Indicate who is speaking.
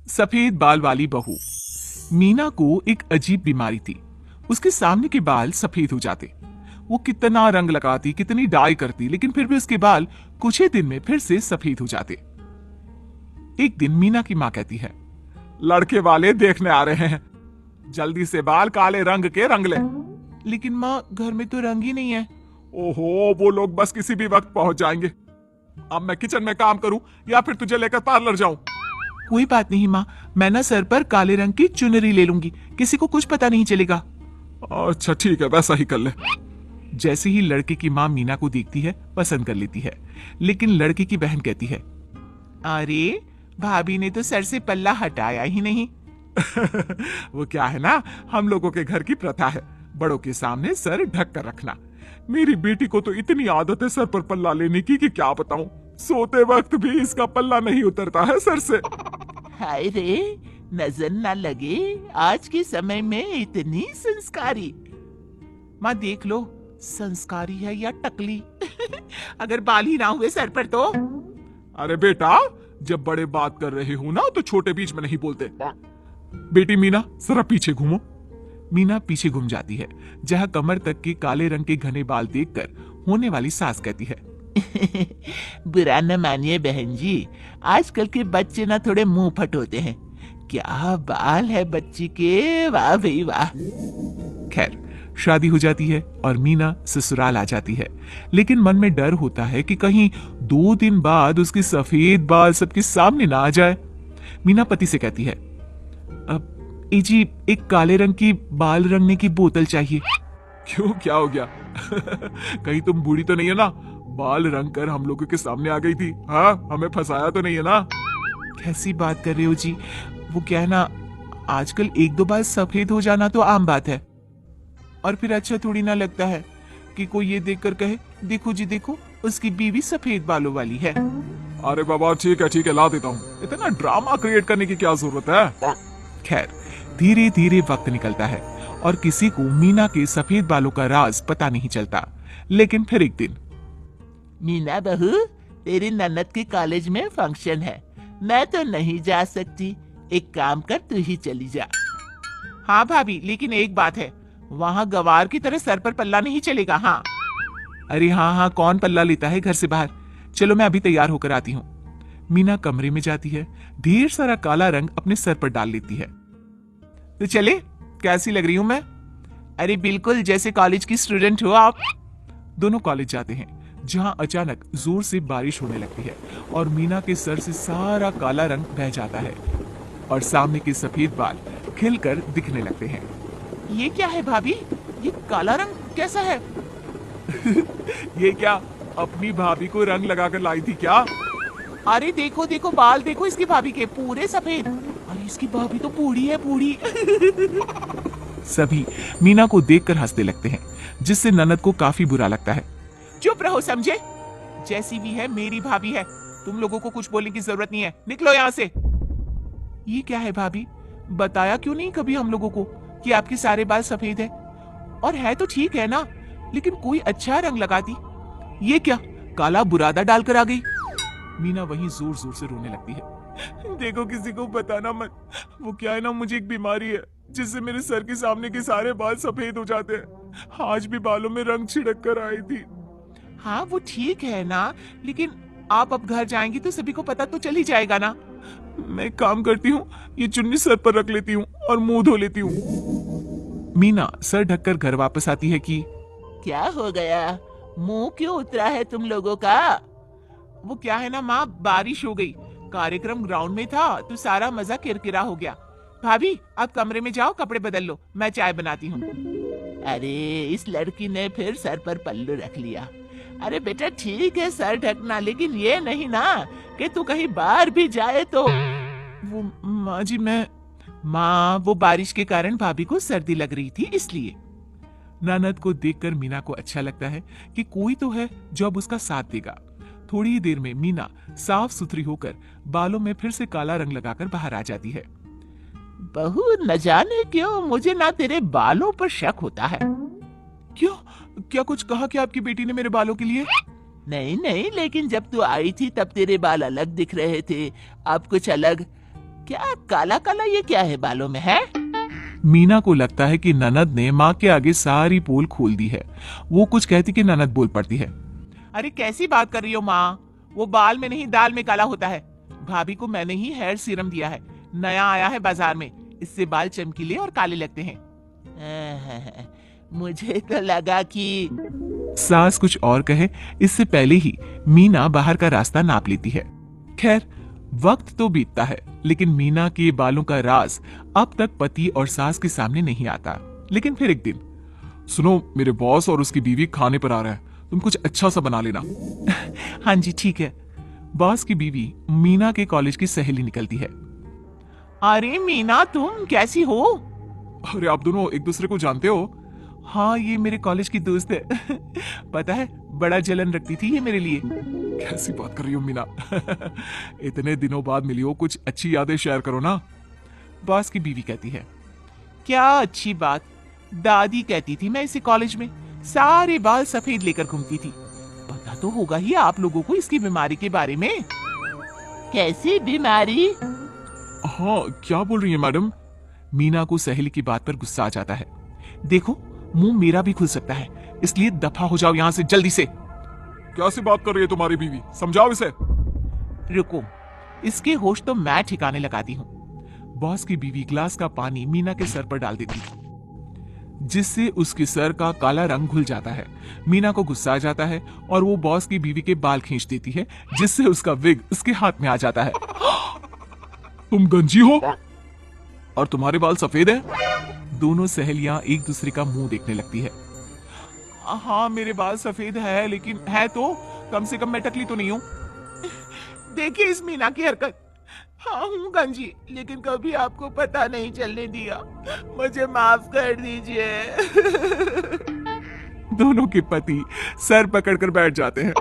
Speaker 1: सफेद बाल वाली बहू। मीना को एक अजीब बीमारी थी। उसके सामने के बाल सफेद हो जाते। वो कितना रंग लगाती, कितनी डाई करती, लेकिन फिर भी उसके बाल कुछ ही दिन में फिर से सफेद हो जाते। एक दिन मीना की माँ कहती है, लड़के वाले देखने आ रहे हैं, जल्दी से बाल काले रंग के रंग ले। लेकिन माँ, घर में तो रंग ही नहीं है। ओहो, वो लोग बस किसी भी वक्त पहुंच जाएंगे। अब मैं किचन में काम करूं या फिर तुझे लेकर पार्लर जाऊं? कोई बात नहीं माँ, मैं ना सर पर काले रंग की चुनरी ले लूंगी, किसी को कुछ पता नहीं चलेगा। अच्छा ठीक है, वैसा ही कर ले। जैसे ही लड़के की माँ मीना को देखती है, पसंद कर लेती है। लेकिन लड़के की बहन कहती है, अरे भाभी ने तो सर से पल्ला हटाया ही नहीं। वो क्या है ना, हम लोगों के घर की प्रथा है, बड़ों के सामने सर ढक कर रखना। मेरी बेटी को तो इतनी आदत है सर पर पल्ला लेने की कि क्या बताऊं, सोते वक्त भी इसका पल्ला नहीं उतरता है सर से।
Speaker 2: हाय रे, नजर ना लगे, आज के समय में इतनी संस्कारी।
Speaker 1: माँ देख लो, संस्कारी है या टकली। अगर बाल ही ना हुए सर पर तो। अरे बेटा, जब बड़े बात कर रहे हो ना तो छोटे बीच में नहीं बोलते। बेटी मीना, जरा पीछे घूमो। मीना पीछे घूम जाती है, जहां कमर तक के काले रंग के घने बाल देखकर होने वाली सास कहती है,
Speaker 2: बुरा न मानिए बहन जी, आजकल के बच्चे ना थोड़े मुंह फट होते हैं। क्या बाल है बच्ची के, वाह भाई वाह।
Speaker 1: खैर, शादी हो जाती है और मीना ससुराल आ जाती है। लेकिन मन में डर होता है कि कहीं 2 दिन बाद उसके सफेद बाल सबके सामने ना आ जाए। मीना पति से कहती है, अब जी एक काले रंग की बाल रंगने की बोतल चाहिए। क्यों, क्या हो गया? कहीं तुम बूढ़ी तो नहीं है ना, बाल रंग कर हम लोगों के सामने आ गई थी? हाँ, हमें फंसाया तो नहीं है ना? कैसी बात कर रहे हो जी? वो क्या है ना, आजकल 1-2 बाल सफेद हो जाना तो आम बात है। और फिर अच्छा थोड़ी ना लगता है कि कोई ये देखकर कहे, देखो जी देखो, उसकी बीवी सफेद बालों वाली है। अरे बाबा ठीक है, ला देता हूँ। इतना ड्रामा क्रिएट करने की क्या जरूरत है? खैर, धीरे धीरे वक्त निकलता है और किसी को मीना के सफेद बालों का राज पता नहीं चलता। लेकिन फिर एक दिन,
Speaker 2: मीना बहू, तेरी ननद के कॉलेज में फंक्शन है, मैं तो नहीं जा सकती, एक काम कर तू ही चली जा।
Speaker 1: हाँ भाभी, लेकिन एक बात है, वहाँ गवार की तरह सर पर पल्ला नहीं चलेगा। हाँ। अरे हाँ, कौन पल्ला लेता है घर से बाहर? चलो मैं अभी तैयार होकर आती हूँ। मीना कमरे में जाती है, ढेर सारा काला रंग अपने सर पर डाल लेती है। तो चले, कैसी लग रही हूं मैं? अरे बिल्कुल जैसे कॉलेज की स्टूडेंट हो आप। दोनों कॉलेज जाते हैं, जहां अचानक जोर से बारिश होने लगती है और मीना के सर से सारा काला रंग बह जाता है और सामने के सफेद बाल खिलकर दिखने लगते हैं। ये क्या है भाभी? ये काला रंग कैसा है? ये क्या अपनी भाभी को रंग लगाकर लाई थी क्या? अरे देखो देखो, बाल देखो इसकी भाभी के, पूरे सफेद। अरे इसकी भाभी तो बूढ़ी है, बूढ़ी। सभी मीना को देखकर हंसने लगते हैं, जिससे ननद को काफी बुरा लगता है। चुप रहो, समझे? जैसी भी है मेरी भाभी है, तुम लोगों को कुछ बोलने की जरूरत नहीं है, निकलो यहाँ से। ये क्या है भाभी, बताया क्यों नहीं कभी हम लोगों को कि आपके सारे बाल सफेद है? और है तो ठीक है ना, लेकिन कोई अच्छा रंग लगाती। ये क्या काला बुरादा डालकर आ गई? मीना वहीं जोर जोर से रोने लगती है। देखो किसी को बताना मत, वो क्या है ना, मुझे एक बीमारी है जिससे मेरे सर के सामने के सारे बाल सफेद हो जाते हैं। आज भी बालों में रंग छिड़क कर आई थी। हाँ वो ठीक है ना, लेकिन आप अब घर जाएंगी तो सभी को पता तो चल ही जाएगा ना। मैं एक काम करती हूँ, ये चुन्नी सर पर रख लेती हूँ और मुंह धो लेती हूँ। मीना सर ढककर घर वापस आती है कि
Speaker 2: क्या हो गया, मुंह क्यों उतरा है तुम लोगों का?
Speaker 1: वो क्या है ना माँ, बारिश हो गई, कार्यक्रम ग्राउंड में था तो सारा मजा किरकिरा हो गया। भाभी आप कमरे में जाओ, कपड़े बदल लो, मैं चाय बनाती हूँ।
Speaker 2: अरे इस लड़की ने फिर सर पर पल्लू रख लिया। अरे बेटा ठीक है सर ढकना, लेकिन ये नहीं ना कि तू कहीं बाहर भी जाए तो।
Speaker 1: वो माँ जी, माँ वो बारिश के कारण भाभी को सर्दी लग रही थी इसलिए। ननद को देखकर मीना को अच्छा लगता है कि कोई तो है जो अब उसका साथ देगा। थोड़ी ही देर में मीना साफ सुथरी होकर बालों में फिर से काला रंग लगाकर बाहर आ जाती है।
Speaker 2: बहू न जाने क्यों मुझे ना तेरे बालों पर शक होता है।
Speaker 1: क्यों, क्या कुछ कहा कि आपकी बेटी ने मेरे बालों के लिए?
Speaker 2: नहीं, लेकिन जब तू आई थी तब तेरे बाल अलग दिख रहे थे, अब कुछ अलग। क्या काला काला ये क्या है बालों में है?
Speaker 1: मीना को लगता है कि ननद ने माँ के आगे सारी पोल खोल दी है। वो कुछ कहती कि ननद बोल पड़ती है,
Speaker 2: अरे कैसी बात कर रही हो माँ, वो बाल में नहीं दाल में काला होता है। भाभी को मैंने ही हेयर सीरम दिया है, नया आया है बाजार में, इससे बाल चमकीले और काले लगते हैं। मुझे तो लगा कि
Speaker 1: सास कुछ और कहे इससे पहले ही मीना बाहर का रास्ता नाप लेती है। खैर वक्त तो बीतता है, लेकिन मीना के बालों का राज अब तक पति और सास के सामने नहीं आता। लेकिन फिर एक दिन, सुनो मेरे बॉस और उसकी बीवी खाने पर आ रहा है, तुम कुछ अच्छा सा बना लेना। हाँ जी ठीक है। बॉस की बीवी मीना के कॉलेज की सहेली निकलती है।
Speaker 2: अरे मीना तुम कैसी हो?
Speaker 1: अरे आप दोनों एक दूसरे को जानते हो? हाँ ये मेरे कॉलेज की दोस्त है। पता है बड़ा जलन रखती थी ये मेरे लिए। कैसी बात कर रही हो मीना? इतने दिनों बाद मिली हो, कुछ अच्छी यादें शेयर करो ना। बॉस की बीवी कहती है,
Speaker 2: क्या अच्छी बात, दादी कहती थी मैं इसी कॉलेज में सारे बाल सफेद लेकर घूमती थी। पता तो होगा ही आप लोगों को इसकी बीमारी के बारे में। कैसी बीमारी?
Speaker 1: हाँ क्या बोल रही है मैडम? मीना को सहेली की बात पर गुस्सा आ जाता है। देखो मुंह मेरा भी खुल सकता है, इसलिए दफा हो जाओ यहां से जल्दी से। क्या सी बात कर रही है तुम्हारी बीवी, समझाओ इसे।
Speaker 2: रुको, इसके होश तो मैं ठिकाने लगाती हूँ।
Speaker 1: बॉस की बीवी ग्लास का पानी मीना के सर पर डाल देती है, जिससे उसके सर का काला रंग घुल जाता है। मीना को गुस्सा आ जाता है और वो बॉस की बीवी के बाल खींच देती है, जिससे उसका विग उसके हाथ में आ जाता है। तुम गंजी हो और तुम्हारे बाल सफेद है? दोनों सहेलियां एक दूसरे का मुंह देखने लगती है। हाँ मेरे बाल सफेद है, लेकिन है तो कम से कम मैं टकली तो नहीं हूँ।
Speaker 2: देखिए इस मीना की हरकत। हाँ हूँ गंजी, लेकिन कभी आपको पता नहीं चलने दिया, मुझे माफ कर दीजिए।
Speaker 1: दोनों के पति सर पकड़कर बैठ जाते हैं।